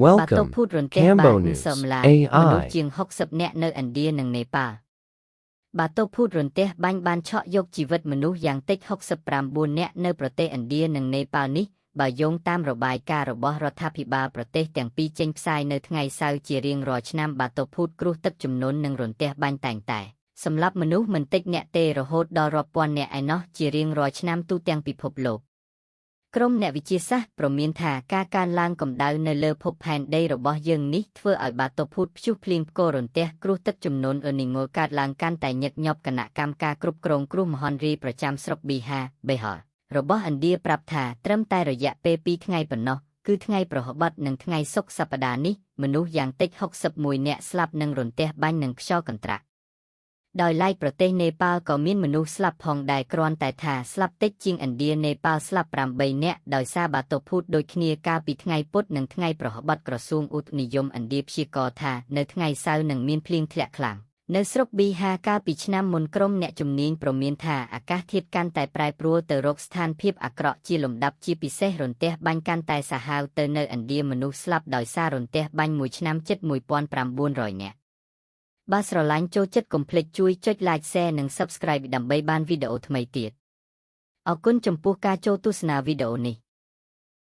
Welcome, พูดរន្ទះ Cambo បាន News សមឡាមនុស្ស AI. ជាង 60 នាក់នៅឥណ្ឌានិងនេប៉ាល់បាតុភូតរន្ទះបាញ់បានឆក់យកជីវិតមនុស្សយ៉ាងតិច 69 នាក់នៅប្រទេសឥណ្ឌានិងនេប៉ាល់នេះបើយោងតាមរបាយការណ៍របស់រដ្ឋាភិបាលប្រទេសទាំងពីរចេញផ្សាយនៅថ្ងៃសៅរ៍ជារៀងរាល់ឆ្នាំបាតុភូតគ្រោះទឹកជំនន់និងរន្ទះបាញ់តែងតែសម្លាប់មនុស្សមិនតិចអ្នកទេរហូតដល់រាប់ពាន់នាក់ឯណោះជារៀងរាល់ឆ្នាំទូទាំងពិភពលោកក្រុមអ្នកវិទ្យាសាស្ត្រព្រមានថាការកើនឡើងកម្ដៅនៅលើភពផែនដីរបស់យើងនេះធ្វើឲ្យបាតុភូតព្យុះភ្លៀងផ្គររន្ទះគ្រោះទឹកជំនន់អឺនីង៉ូកើតឡើងកាន់តែញឹកញាប់គណៈកម្មការគ្រប់គ្រងគ្រោះមហន្តរាយប្រចាំស្រុកប៊ីហាបេហលរបស់ឥណ្ឌាប្រាប់ថាត្រឹមតែរយៈពេល2ថ្ងៃប៉ុណ្ណោះគឺថ្ងៃប្រហ័សនិងថ្ងៃសុក្រសប្តាហ៍នេះមនុស្សយ៉ាងតិច61នាក់ស្លាប់នឹងរន្ទះបាញ់និងខ្យល់កន្ត្រាក់ដោយឡែកប្រទេសនេប៉ាល់ក៏មានមនុស្សស្លាប់ផងដែរគ្រាន់តែថាស្លាប់តិចជាងឥណ្ឌានេប៉ាល់ស្លាប់8នាក់ដោយសារបាតុភូតដូចគ្នាកាលពីថ្ងៃពុធនិងថ្ងៃប្រហ័សក្រសួងឧតុនិយមឥណ្ឌាព្យាករណ៍ថានៅថ្ងៃសៅរ៍នឹងមានភ្លៀងធ្លាក់ខ្លាំងនៅស្រុកប៊ីហាកាលពីឆ្នាំមុនក្រុមអ្នកជំនាញព្រមានថាអាកាសធាតុកាន់តែប្រែប្រួលទៅរកស្ថានភាពអាក្រក់ជាលំដាប់ជាពិសេសរន្ទះបាញ់កាន់តែសាហាវទៅនៅឥណ្ឌាមនុស្សស្លាប់ដោយសាររន្ទះបាញ់មួយឆ្នាំជិត 1900 នាក់បើស្រឡាញ់ចូលចិត្តកុំភ្លេចជួយចុច Like Share និង Subscribe ដើម្បីបានវីដេអូថ្មីទៀតអរគុណចំពោះការចូលទស្សនាវីដេអូនេះ